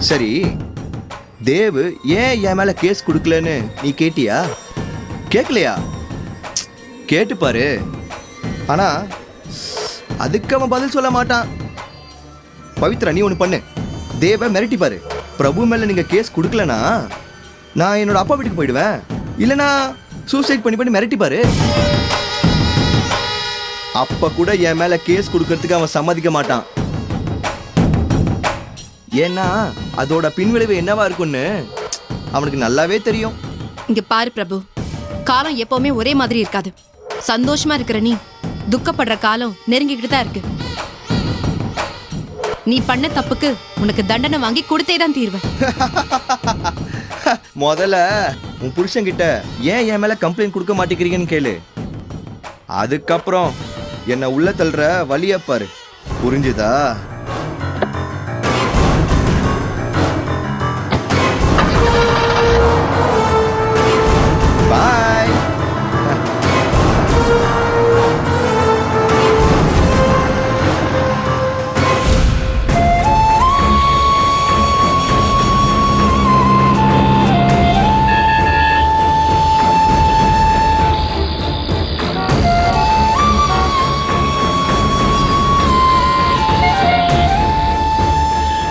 சரி, தேவ் ஏன் என் மேல கேஸ் கொடுக்கலன்னு நீ கேட்டியா? கேட்கலையா? கேட்டு பாரு. ஆனா அதுக்கு அவன் பதில் சொல்ல மாட்டான். பவித்ரா, நீ ஒன்று பண்ணு, தேவ மிரட்டி பாரு. பிரபு மேல நீங்க கேஸ் கொடுக்கலனா நான் என்னோட அப்பா வீட்டுக்கு போயிடுவேன், இல்லைனா சூசைட் பண்ணி மிரட்டி பாரு. அப்ப கூட என் மேல கேஸ் கொடுக்கறதுக்கு அவன் சம்மதிக்க மாட்டான். ஏன்னா அதோட பின்விளைவு என்னவா இருக்கும்னு அவனுக்கு நல்லாவே தெரியும். இங்க பாரு பிரபு, காலம் எப்பவுமே ஒரே மாதிரி இருக்காது. சந்தோஷமா இருக்கிற நீ துக்கப்படுற காலம் நெருங்கிக்கிட்டு தான் இருக்கு. நீ பண்ண தப்புக்கு உனக்கு தண்டனை வாங்கி கொடுத்தே தான் தீர்வேன். முதல்ல உன் புருஷன் கிட்ட ஏன் என் மேல கம்ப்ளைண்ட் கொடுக்க மாட்டேங்கிறீங்கன்னு கேளு. அதுக்கப்புறம் என்ன உள்ள தள்ளுற வழிய பாரு. புரிஞ்சுதா? பாய்.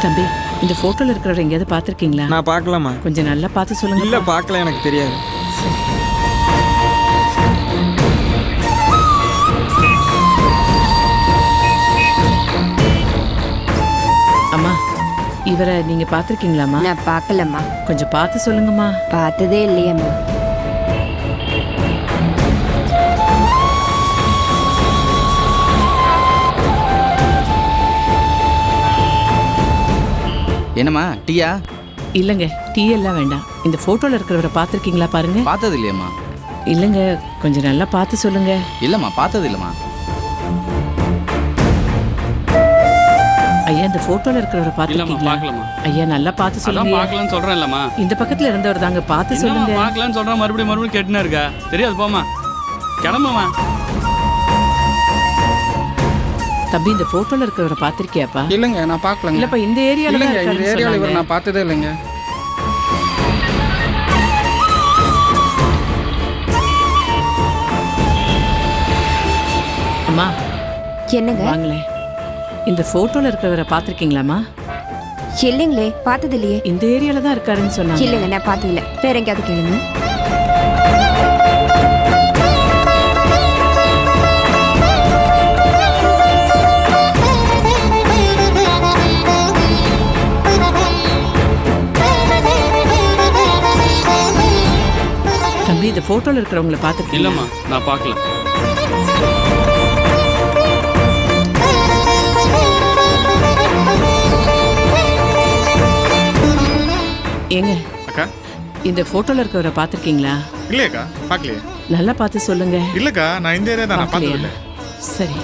தம்பி, இந்த போட்டோல இருக்கிறவரை எங்கேயாவது பார்த்துருக்கீங்களா? நான் பார்க்கலாமா? கொஞ்சம் நல்லா பார்த்து சொல்லுங்க. இல்ல பார்க்கல, எனக்கு தெரியாது. அம்மா, இவரை நீங்க பார்த்துருக்கீங்களாம்மா? நான் பார்க்கலம்மா. கொஞ்சம் பார்த்து சொல்லுங்கம்மா. பார்த்ததே இல்லையம்மா. என்னம்மா, டீயா? இல்லைங்க, டீ எல்லாம் வேண்டாம். இந்த போட்டோல இருக்கிறவரை பார்த்துருக்கீங்களா பாருங்க. பார்த்தது இல்லையம்மா. இல்லைங்க, கொஞ்சம் நல்லா பார்த்து சொல்லுங்க. இல்லம்மா, பார்த்தது இல்லம்மா. ஐயா, இந்த போட்டோல இருக்கிறவரை பார்த்துருக்கீங்களா? பார்க்கலாமா? ஐயா, நல்லா பார்த்து அதான் சொல்லுங்க. பார்க்கலன்னு சொல்றேன் இல்லம்மா. இந்த பக்கத்துல இருந்தவர் தாங்க, பார்த்து சொல்லுங்க. பார்க்கலன்னு சொல்றேன், மறுபடியும் கேட்டுனே இருக்கா? தெரியாது, போமா, கிளம்புமா. தம்பி, இந்த போட்டோல இருக்கிறவரை பார்த்திருக்கியாப்பா? இல்லைங்க, நான் பார்க்கலங்க. இல்லப்பா, இந்த ஏரியால இல்லைங்க, இந்த ஏரியாவில் இவர் நான் பார்த்ததே இல்லைங்க. அம்மா, என்னங்க? வாங்களே. இந்த போட்டோல இருக்கிறவரை பார்த்திருக்கீங்களாம்மா? இல்லைங்களே, பார்த்தது இல்லையே. இந்த ஏரியால தான் இருக்காருன்னு சொன்னாங்க. இல்லைங்க, நான் பார்த்தது இல்லை. வேற எங்கேயாவது கேளுங்க. தம்பி, இந்த போட்டோல இருக்கிறவங்களை பார்த்திருக்கீங்களா? இல்லம்மா, நான் பார்க்கல. ஏங்க அக்கா, இந்த போட்டோல இருக்கிறவரை பார்த்திருக்கீங்களா? இல்லையாக்கா, பார்க்கலையே. நல்லா பார்த்து சொல்லுங்க. இல்லக்கா, நான் இந்த ஏரியா தான், நான் பார்த்தது இல்லை. சரி.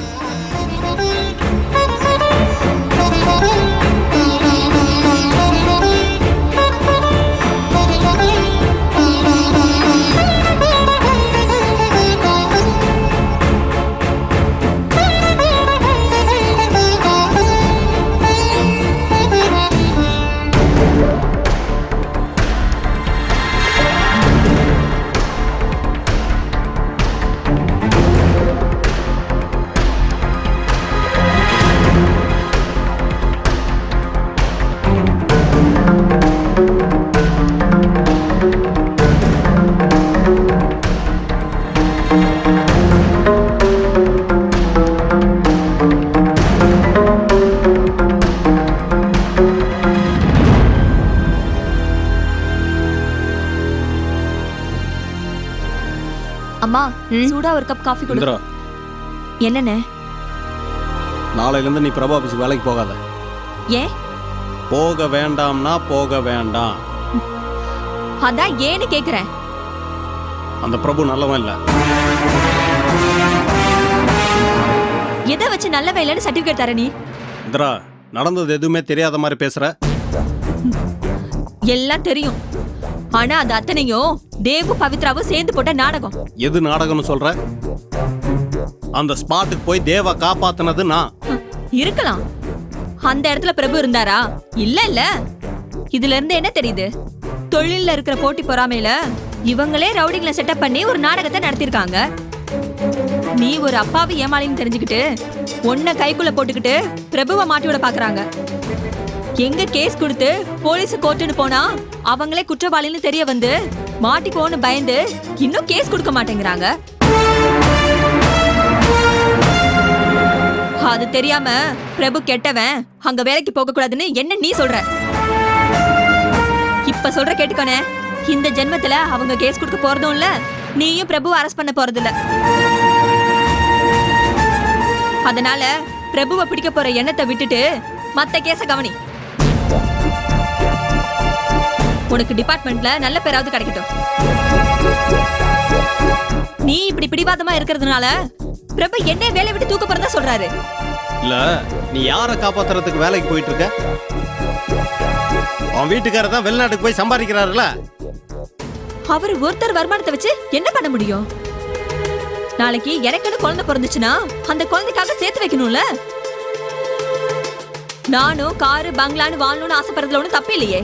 அம்மா, சூடா ஒரு கப் காஃபி கொடு. என்னண்ணே? நாளையிலேருந்து நீ பிரபு ஆஃபீஸுக்கு வேலைக்கு போகாத. ஏன்? போக வேண்டாம்னா போக வேண்டாம். அதான் ஏன்னு கேக்குறேன். அந்த பிரபு நல்லவன் இல்லை. எதை வச்சு நல்ல இல்லைன்னு சர்டிபிகேட் தர நீ? இந்திரா, நடந்தது எதுவுமே தெரியாத மாதிரி பேசுற. எல்லாம் தெரியும். ஆனா அது அத்தனையும் தேவு பவித்ராவும் சேர்ந்து போட்ட நாடகம். எது நாடகம்னு சொல்ற? அந்த ஸ்பாட்டுக்கு போய் தேவ காப்பாத்துனது நான். இருக்கலாம். அந்த இடத்துல பிரபு இருந்தாரா? இல்ல இல்ல. இதுல இருந்து என்ன தெரியுது? தொழில்ல இருக்கிற போட்டி பொறாமையில இவங்களே ரவுடிங்களை செட்டப் பண்ணி ஒரு நாடகத்தை நடத்திருக்காங்க. நீ ஒரு அப்பாவி ஏமாளின்னு தெரிஞ்சுக்கிட்டு உன்னை கைக்குள்ள போட்டுக்கிட்டு பிரபுவை மாட்டி விட பாக்குறாங்க. எங்க கேஸ் கொடுத்து போலீஸ் கோர்ட்டுன்னு போனா அவங்களே குற்றவாளின்னு தெரிய வந்து மாட்டிக்கோன்னு பயந்து இன்னும் கேஸ் கொடுக்க மாட்டேங்கிறாங்க. அது தெரியாம பிரபு கெட்டவன், அங்க வேலைக்கு போக கூடாதுன்னு என்ன நீ சொல்ற? இப்ப சொல்ற கேட்டுக்கோனே, இந்த ஜென்மத்துல அவங்க கேஸ் கொடுக்க போறதும் இல்ல, நீயும் பிரபுவை அரெஸ்ட் பண்ண போறது இல்ல. அதனால பிரபுவை பிடிக்க போற எண்ணத்தை விட்டுட்டு மத்த கேஸ கவனி. உனக்கு டிபார்ட்மெண்ட்ல நல்ல பேராவது கிடைக்கட்டும். நீ இப்படி பிடிவாதமா இருக்கிறதுனால பிரபு என்ன வேலையை விட்டு தூக்க போறதா சொல்றாரு. இல்ல, நீ யாரை காப்பாத்துறதுக்கு வேலைக்கு போயிட்டு இருக்க? அவன் வீட்டுக்காரர் தான் வெளிநாட்டுக்கு போய் சம்பாதிக்கிறாருல. அவர் ஒருத்தர் வருமானத்தை வச்சு என்ன பண்ண முடியும்? நாளைக்கு எனக்குன்னு குழந்தை பிறந்துச்சுன்னா அந்த குழந்தைக்காக சேர்த்து வைக்கணும்ல. நானும் காரு பங்களான்னு வாழணும்னு ஆசைப்படுறதுல ஒன்றும் தப்பு இல்லையே.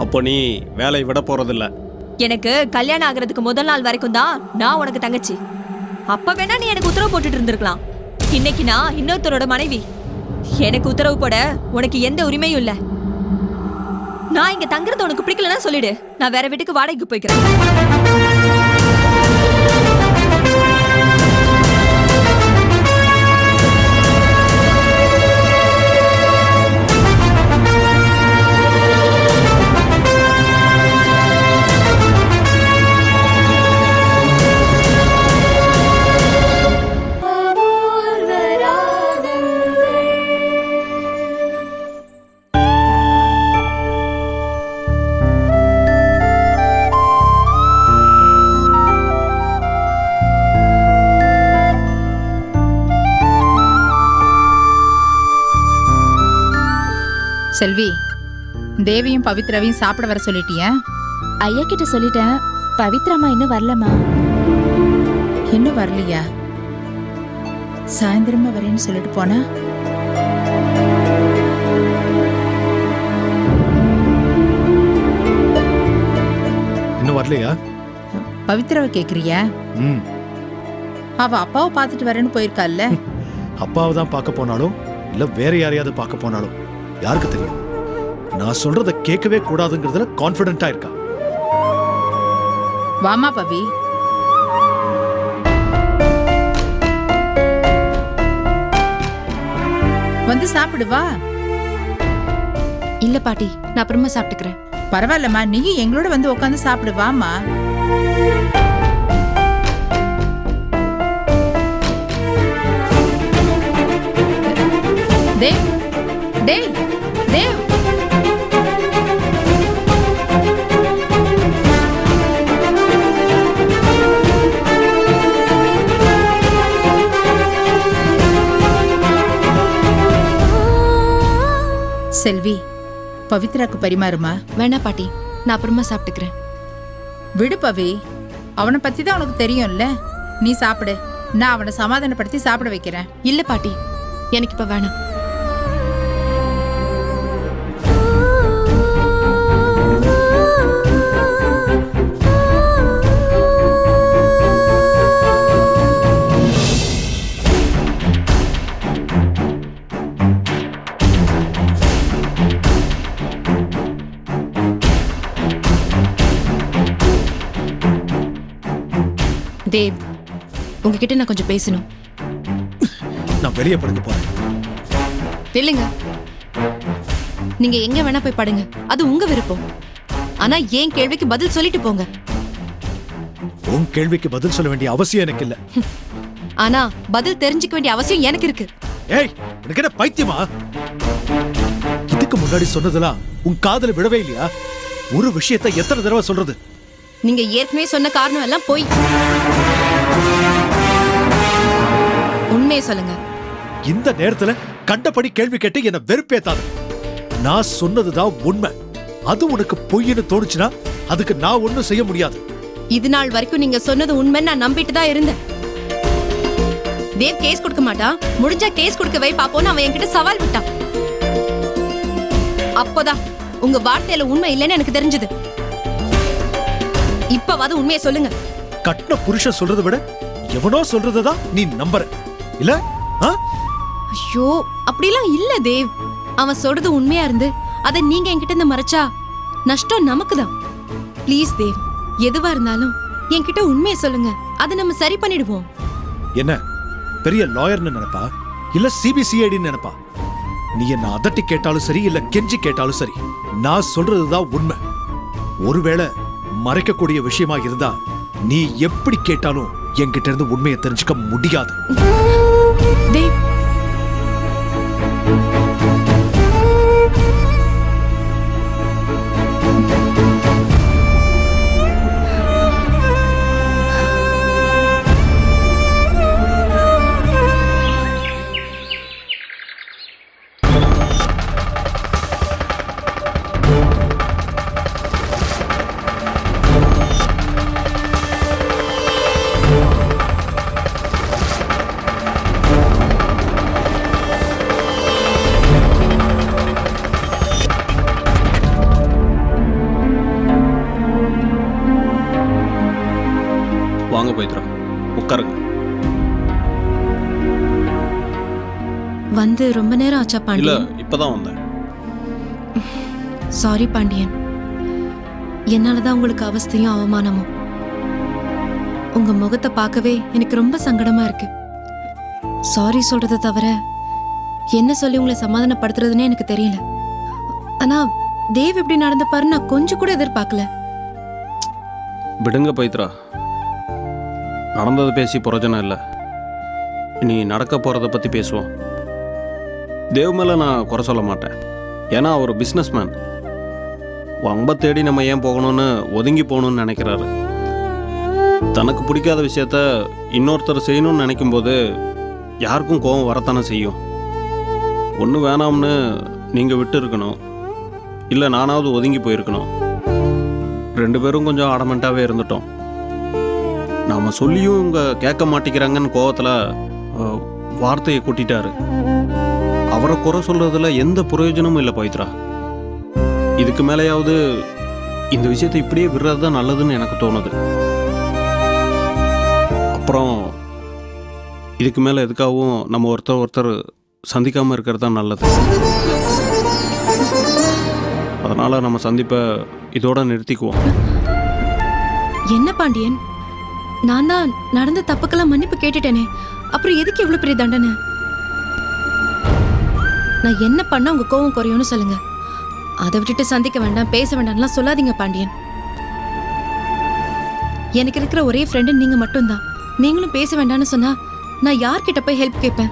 அப்போ நீ வேலையை விட போறதில்ல. எனக்கு கல்யாணம் ஆகிறதுக்கு முதல் நாள் வரைக்கும் தான் நான் உனக்கு தங்கச்சி. அப்ப வேணா நீ எனக்கு உத்தரவு போட்டுட்டு இருந்திருக்கலாம். இன்னைக்கு நான் இன்னொருத்தரோட மனைவி. எனக்கு உத்தரவு போட உனக்கு எந்த உரிமையும் இல்ல. நான் இங்க தங்குறது உனக்கு பிடிக்கலன்னா சொல்லிடு, நான் வேற வீட்டுக்கு வாடகைக்கு போய்க்கிறேன். செல்வி, தேவியும் பவித்ராவையும் சாப்பிட வர சொல்லிட்டியா? ஐயா கிட்ட சொல்லிட்டேன். பவித்ராமா இன்னும் வரலமா? இன்னும் வரலையா? சாயந்தரமா வரேன்னு சொல்லிட்டு போனா. இன்னும் வரலையா? பவித்ராவை கேக்குறியா? அவ அப்பாவை பார்த்துட்டு வரேன்னு போயிருக்கால்ல. அப்பாவை தான் பார்க்க போனாலும் இல்ல வேற யாரையாவது பார்க்க போனாலும் யாருக்கு தெரியும்? நான் சொல்றத கேட்கவே கூடாதுங்கிறதுல கான்பிடென்ட்டா இருக்கா. வாமா பவி. வந்து சாப்பிடு வா. இல்ல பாட்டி, நான் அப்புறமா சாப்பிட்டுக்கிறேன். பரவாயில்லம்மா, நீயும் எங்களோட வந்து உட்காந்து சாப்பிடு வாமா. தேவ், தேவ், தேவ். செல்வி, பவித்ராக்கு பரிமாறுமா? வேணா பாட்டி, நான் அப்புறமா சாப்பிட்டுக்கிறேன். விடு பவி, அவனை பத்தி தான் உனக்கு தெரியும்ல. நீ சாப்பிடு, நான் அவனை சமாதானப்படுத்தி சாப்பிட வைக்கிறேன். இல்ல பாட்டி, எனக்கு இப்ப வேணாம். தேவ், உங்ககிட்ட நான் கொஞ்சம் பேசணும். நான் வெளியே படுக்க போறேன். இல்லைங்க, நீங்க எங்க வேணா போய் படுங்க, அது உங்க விருப்பம். ஆனா என் கேள்விக்கு பதில் சொல்லிட்டு போங்க. உன் கேள்விக்கு பதில் சொல்ல வேண்டிய அவசியம் எனக்கு இல்ல. ஆனா பதில் தெரிஞ்சுக்க வேண்டிய அவசியம் எனக்கு இருக்கு. ஏய், எனக்கு என்ன பைத்தியமா? இதுக்கு முன்னாடி சொன்னதெல்லாம் உன் காதுல விடவே இல்லையா? ஒரு விஷயத்தை எத்தனை தடவை சொல்றது? நீங்க ஏற்கனவே சொன்ன காரணம் எல்லாம் போய். உண்மையை சொல்லுங்க. இந்த நேரத்துல கண்டபடி கேள்வி கேட்டு என்ன வெறுப்பேத்தாது. நான் சொன்னதுதான் உண்மை. அது உனக்கு பொய்ன்னு தோணுச்சுன்னா அதுக்கு நான் ஒண்ணும் செய்ய முடியாது. இது நாள் வரைக்கும் நீங்க சொன்னது உண்மைன்னு நான் நம்பிட்டு தான் இருந்தேன். தேவ் கேஸ் கொடுக்க மாட்டான், முடிஞ்சா கேஸ் கொடுக்க வை பாப்போன்னு அவன் என்கிட்ட சவால் விட்டான். அப்போதான் உங்க வார்த்தையில உண்மை இல்லைன்னு எனக்கு தெரிஞ்சது. இப்பவாது உண்மையை சொல்லுங்க. கட்டின புருஷன் சொல்றதை விட எவனோ சொல்றதான் நீ நம்புற இல்ல? ஐயோ, அப்படிலாம் இல்ல தேவ். அவன் சொல்றது உண்மையா இருந்து அதை நீங்க என்கிட்ட இருந்து மறைச்சா நஷ்டம் நமக்கு தான். ப்ளீஸ் தேவ், எதுவா இருந்தாலும் என்கிட்ட உண்மையை சொல்லுங்க, அதை நம்ம சரி பண்ணிடுவோம். என்ன பெரிய லாயர்னு நினைப்பா இல்ல சிபிசிஐடின்னு நினைப்பா? நீ என்ன அதட்டி கேட்டாலும் சரி இல்ல கெஞ்சி கேட்டாலும் சரி, நான் சொல்றதுதான் உண்மை. ஒருவேளை மறைக்கக்கூடிய விஷயமா இருந்தா நீ எப்படி கேட்டாலும் என்கிட்ட இருந்து உண்மையை தெரிஞ்சுக்க முடியாது. தேவ், வாங்க பவித்ரா, உட்காருங்க. வந்து ரொம்ப நேரம் ஆச்சா இல்ல, பாண்டியன்? இப்பதான் வந்தேன். சாரி பாண்டியன், என்னாலதான் உங்களுக்கு அவஸ்தையும் அவமானமும். உங்க முகத்தை பார்க்கவே எனக்கு ரொம்ப சங்கடமா இருக்கு. சாரி சொல்றதை தவிர என்ன சொல்லி உங்களை சமாதானப்படுத்துறதுன்னே எனக்கு தெரியல. ஆனா தேவ் இப்படி நடந்துப்பாரு நான் கொஞ்சம் கூட எதிர்பார்க்கல. விடுங்க பவித்ரா, நடந்தது பேசி பிரயோஜனம் இல்லை. நீ நடக்க போகிறத பற்றி பேசுவோம். தேவ் மேலே நான் குறை சொல்ல மாட்டேன். ஏன்னா அவர் பிஸ்னஸ்மேன். வம்ப தேடி நம்ம ஏன் போகணும்னு ஒதுங்கி போகணும்னு நினைக்கிறாரு. தனக்கு பிடிக்காத விஷயத்த இன்னொருத்தர் செய்யணும்னு நினைக்கும்போது யாருக்கும் கோபம் வரத்தானே செய்யும். ஒன்று வேணாம்னு நீங்கள் விட்டு இருக்கணும், இல்லை நானாவது ஒதுங்கி போயிருக்கணும். 2 பேரும் கொஞ்சம் அடமெண்ட்டாகவே இருந்துட்டோம். நாம் சொல்லியும் இவங்க கேட்க மாட்டேங்கிறாங்கன்னு கோவத்தில் வார்த்தையை கூட்டிட்டாரு. அவரை குறை சொல்றதுல எந்த பிரயோஜனமும் இல்லை பவித்ரா. இதுக்கு மேலேயாவது இந்த விஷயத்தை இப்படியே விடுறது தான் நல்லதுன்னு எனக்கு தோணுது. அப்புறம் இதுக்கு மேலே எதுக்காகவும் நம்ம ஒருத்தர் சந்திக்காமல் இருக்கிறது தான் நல்லது. அதனால் நம்ம சந்திப்பை இதோட நிறுத்திக்குவோம். என்ன பாண்டியன், நான் தான் நடந்த தப்புக்கெல்லாம் மன்னிப்பு கேட்டுட்டேனே, அப்புறம் எதுக்கு இவ்வளவு பெரிய தண்டனை? நான் என்ன பண்ண உங்க கோவம் குறையும்னு சொல்லுங்க. அதை விட்டுட்டு சந்திக்க வேண்டாம், பேச வேண்டாம்லாம் சொல்லாதீங்க பாண்டியன். எனக்கு இருக்கிற ஒரே ஃப்ரெண்டு நீங்க மட்டும்தான். நீங்களும் பேச வேண்டாம்னு சொன்னா நான் யார்கிட்ட போய் ஹெல்ப் கேட்பேன்?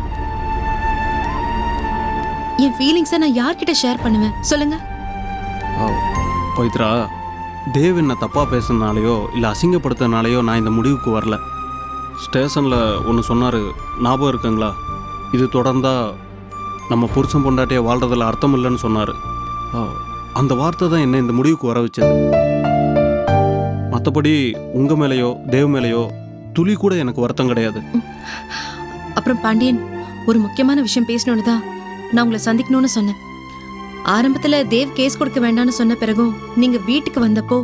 என் ஃபீலிங்ஸை நான் யார்கிட்ட ஷேர் பண்ணுவேன் சொல்லுங்க? பவித்ரா, தேவ் என்ன தப்பாக பேசுறதுனாலையோ இல்லை அசிங்கப்படுத்துறதுனாலையோ நான் இந்த முடிவுக்கு வரல. ஸ்டேஷனில் ஒன்று சொன்னார், ஞாபகம் இருக்குங்களா? இது தொடர்ந்தா நம்ம புருஷன் பொண்டாட்டியை வாழ்றதில் அர்த்தம் இல்லைன்னு சொன்னார். அந்த வார்த்தை தான் என்ன இந்த முடிவுக்கு வர வச்சது. மற்றபடி உங்கள் மேலேயோ தேவ் மேலேயோ துளி கூட எனக்கு வருத்தம் கிடையாது. அப்புறம் பாண்டியன், ஒரு முக்கியமான விஷயம் பேசணும்னு தான் நான் உங்களை சந்திக்கணும்னு சொன்னேன். ஆரம்பத்துல தேவ் கேஸ் கொடுக்க வேண்டாம்னு சொன்ன பிறகும், நீங்க வீட்டுக்கு வந்தப்போ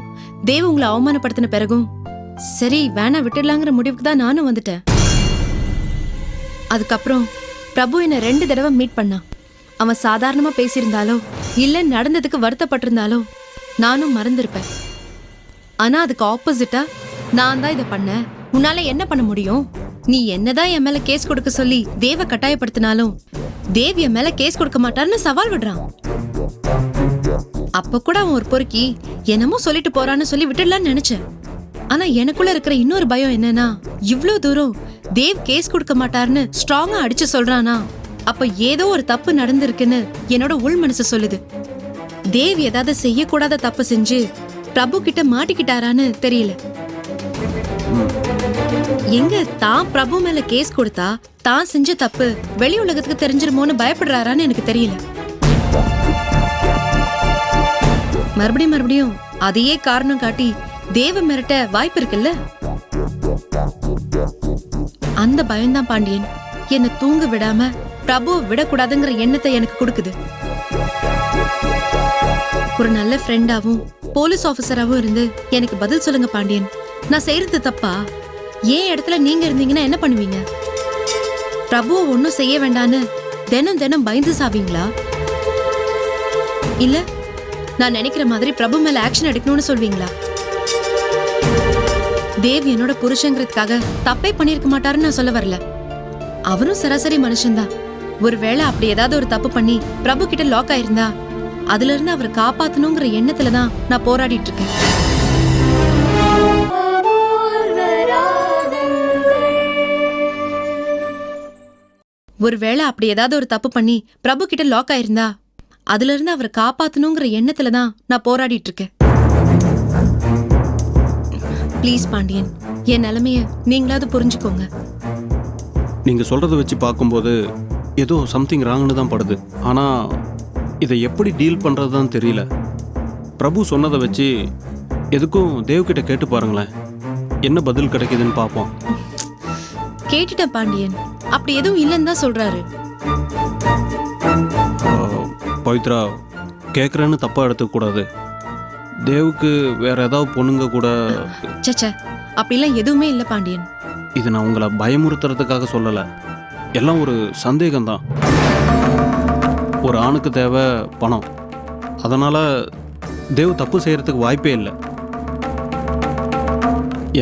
தேவ் உங்களை அவமானப்படுத்தின பிறகும், சரி வேணா விட்டுடலாங்கிற முடிவுக்கு தான் நானும் வந்துட்டேன். அதுக்கப்புறம் பிரபு என்ன 2 தடவை மீட் பண்ணான். அவன் சாதாரணமா பேசியிருந்தாலோ இல்ல நடந்ததுக்கு வருத்தப்பட்டிருந்தாலோ நானும் மறந்திருப்பேன். ஆனா அதுக்கு ஆப்போசிட்டா நான் தான் இதை பண்ணேன், உன்னால என்ன பண்ண முடியும்? நீ என்னதான் என் மேல கேஸ் கொடுக்க சொல்லி தேவ கட்டாயப்படுத்தினாலும் தேவ் என் மேல கேஸ் கொடுக்க மாட்டான்னு சவால் விடுறான். அப்ப கூட அவன் ஒரு பொறுக்கி என்னமோ சொல்லிட்டு போறான்னு சொல்லி விட்டுடலான்னு நினைச்சேன். ஆனா எனக்குள்ள இருக்கிற இன்னொரு பயம் என்னன்னா, இவ்ளோ தூரம் தேவ் கேஸ் கொடுக்க மாட்டாருன்னு ஸ்ட்ராங்கா அடிச்சு சொல்றானா, அப்ப ஏதோ ஒரு தப்பு நடந்திருக்குன்னு என்னோட உள் மனசு சொல்லுது. தேவ் ஏதாவது செய்யக்கூடாத தப்பு செஞ்சு பிரபு கிட்ட மாட்டிக்கிட்டாரான்னு தெரியல. எங்க தான் பிரபு மேல கேஸ் கொடுத்தா தான் செஞ்ச தப்பு வெளி உலகத்துக்கு தெரிஞ்சிருமோன்னு பயப்படுறாரான்னு எனக்கு தெரியல. மறுபடியும் அதையே காரணம் காட்டி தேவ மிரட்ட வாய்ப்பு இருக்குல்ல? அந்த பயம்தான் பாண்டியன் என்னை தூங்க விடாம பிரபுவை விடக்கூடாதுங்கிற எண்ணத்தை எனக்கு கொடுக்குது. ஒரு நல்ல ஃப்ரெண்டாவும் போலீஸ் ஆபீசராவும் இருந்து எனக்கு பதில் சொல்லுங்க பாண்டியன். நான் செய்யறது தப்பா? ஏன் இடத்துல நீங்க இருந்தீங்கன்னா என்ன பண்ணுவீங்க? பிரபுவை ஒன்னும் செய்ய வேண்டான்னு தினம் தினம் பயந்து சாவீங்களா? இல்ல நான் நினைக்கிற மாதிரி பிரபு மேல ஆக்ஷன் எடுக்கணும்னு சொல்வீங்களா? தேவ் என்னோட புருஷங்கிறதுக்காக தப்பே பண்ணிருக்க மாட்டாருன்னு நான் சொல்ல வரல. அவரும் சராசரி மனுஷன்தான். ஒருவேளை அப்படி ஏதாவது ஒரு தப்பு பண்ணி பிரபு கிட்ட லாக் ஆயிருந்தா அதுல இருந்து அவரை காப்பாத்தணுங்கிற எண்ணத்துலதான் நான் போராடிட்டு இருக்கேன். ஒருவேளை அப்படி ஏதாவது ஒரு தப்பு பண்ணி பிரபு கிட்ட லாக் ஆயிருந்தா அதுல இருந்து அவரை காப்பாத்தணுங்கிற எண்ணத்துலதான் நான் போராடிட்டு இருக்கேன். ப்ளீஸ் பாண்டியன், என் நிலைமைய நீங்களாவது புரிஞ்சுக்கோங்க. நீங்கள் சொல்கிறத வச்சு பார்க்கும்போது ஏதோ சம்திங் ராங்னு தான் படுது. ஆனால் இதை எப்படி டீல் பண்ணுறது தான் தெரியல. பிரபு சொன்னதை வச்சு எதுக்கும் தேவ்கிட்ட கேட்டு பாருங்களேன், என்ன பதில் கிடைக்குதுன்னு பார்ப்போம். கேட்டுட்டேன் பாண்டியன், அப்படி எதுவும் இல்லைன்னு தான் சொல்றாரு. பவித்ரா, கேட்குறேன்னு தப்பாக எடுத்துக்கூடாது. தேவுக்கு வேற ஏதாவது பொண்ணுங்க கூட. சச்சா, அப்படிலாம் எதுவுமே இல்லை பாண்டியன். இது நான் உங்களை பயமுறுத்துறதுக்காக சொல்லலை, எல்லாம் ஒரு சந்தேகம்தான். ஒரு ஆணுக்கு தேவை பணம், அதனால் தேவ் தப்பு செய்கிறதுக்கு வாய்ப்பே இல்லை.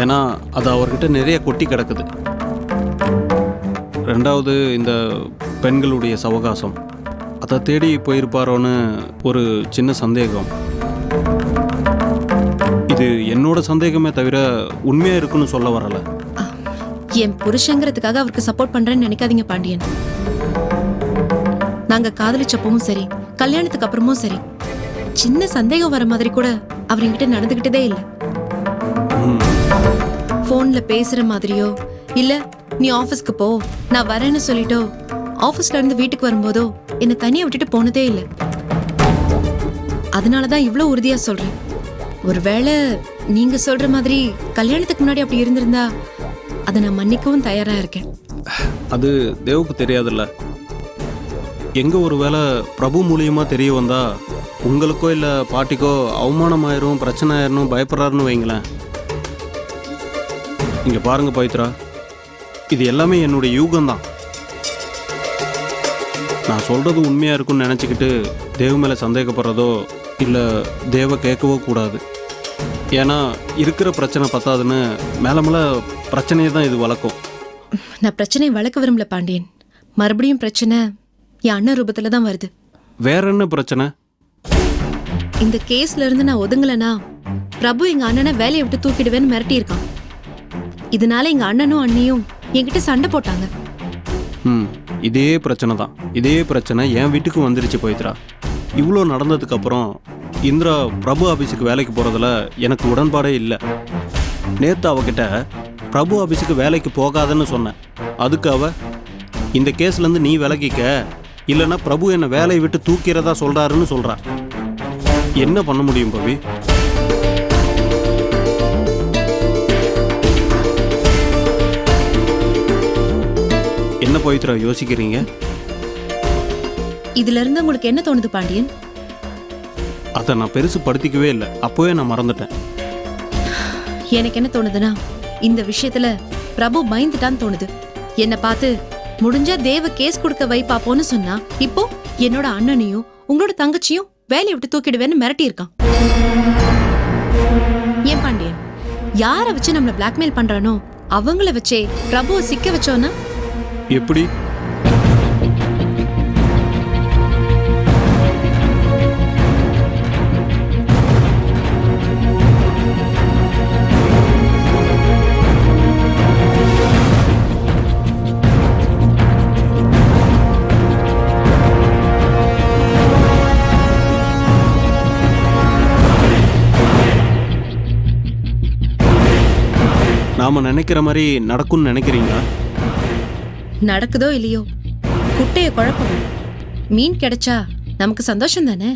ஏன்னா அது அவர்கிட்ட நிறைய கொட்டி கிடக்குது. ரெண்டாவது, இந்த பெண்களுடைய சவகாசம், அதை தேடி போயிருப்பாரோன்னு ஒரு சின்ன சந்தேகம். இது என்னோட சந்தேகமே தவிர உண்மையாக இருக்குன்னு சொல்ல வரல. என் புருஷங்கிறதுக்காக அவருக்கு சப்போர்ட் பண்றேன்னு நினைக்காதீங்க பாண்டியன். நாங்க காதலிச்சப்பவும் சரி, கல்யாணத்துக்கு அப்புறமும் சரி, சின்ன சந்தேகம் வர மாதிரி கூட அவர் என்கிட்ட நடந்துகிட்டதே இல்லை. போன்ல பேசுற மாதிரியோ இல்ல நீ ஆபீஸ்க்கு போ நான் வரேன்னு சொல்லிட்டோ ஆபீஸ்ல இருந்து வீட்டுக்கு வரும்போதோ என்னை தனியா விட்டுட்டு போனதே இல்லை. அதனாலதான் இவ்வளவு உறுதியா சொல்றேன். ஒருவேளை நீங்க சொல்ற மாதிரி கல்யாணத்துக்கு முன்னாடி அப்படி இருந்திருந்தா அதை நான் மன்னிக்கவும் தயாரா இருக்கேன். அது தேவுக்கு தெரியாதுல்ல. எங்க ஒரு வேளை பிரபு மூலியமா தெரிய வந்தா உங்களுக்கோ இல்லை பாட்டிக்கோ அவமானமாயிரும், பிரச்சனை ஆயிரும், பயப்படுறாருன்னு வைங்களேன். இங்க பாருங்க பவித்ரா, இது எல்லாமே என்னுடைய யூகம்தான். நான் சொல்றது உண்மையா இருக்குன்னு நினச்சிக்கிட்டு தேவ மேலே சந்தேகப்படுறதோ இல்லை தேவ கேட்கவோ கூடாது. ஏன்னா இருக்கிற பிரச்சனை பத்தாதுன்னு மேலே மேலே பிரச்சனையை தான் இது வளர்க்கும். நான் பிரச்சனையை வளர்க்க விரும்பல பாண்டியன். மறுபடியும் பிரச்சனை என் அண்ணன் ரூபத்துல தான் வருது. வேற என்ன பிரச்சனை? இந்த கேஸ்ல இருந்து நான் ஒதுங்கலனா பிரபு எங்க அண்ணனை வேலையை விட்டு தூக்கிடுவேன்னு மிரட்டி இருக்கான். இதனால எங்க அண்ணனும் அண்ணியும் என்கிட்ட சண்டை போட்டாங்க. இதே பிரச்சனை தான். இதே பிரச்சனை என் வீட்டுக்கு வந்துருச்சு பவித்ரா. இவ்வளோ நடந்ததுக்கு அப்புறம் இந்திரா பிரபு ஆபீஸுக்கு வேலைக்கு போகிறதுல எனக்கு உடன்பாடே இல்லை. நேற்று அவகிட்ட பிரபு ஆபீஸுக்கு வேலைக்கு போகாதன்னு சொன்னேன். அதுக்கு அவ இந்த கேஸ்லேருந்து நீ விலகிக்க, இல்லைன்னா பிரபு என்னை வேலையை விட்டு தூக்கிறதா சொல்கிறாருன்னு சொல்கிறா. என்ன பண்ண முடியும் பவி? என்ன பவித்ரா யோசிக்கிறீங்க? இதுல இருந்து உங்களுக்கு என்ன தோணுது பாண்டியன்? அதை நான் பெருசு படுத்திக்கவே இல்லை, அப்போவே நான் மறந்துட்டேன். எனக்கு என்ன தோணுதுன்னா இந்த விஷயத்துல பிரபு பயந்துட்டான்னு தோணுது. என்ன பார்த்து முடிஞ்சா தேவ கேஸ் கொடுக்க வை பாப்போன்னு சொன்னா இப்போ என்னோட அண்ணனையும் உங்களோட தங்கச்சியும் வேலையை விட்டு தூக்கிடுவேன்னு மிரட்டி இருக்கான். ஏன் பாண்டியன், யாரை வச்சு நம்மள பிளாக்மெயில் பண்றானோ அவங்கள வச்சே பிரபுவை சிக்க வச்சோன்னா எப்படி? நாம நினைக்கிற மாதிரி நடக்கும்னு நினைக்கிறீங்களா? நடக்குதோ இல்லையோ குட்டைய குழப்பம். மீன் கிடைச்சா நமக்கு சந்தோஷம் தானே.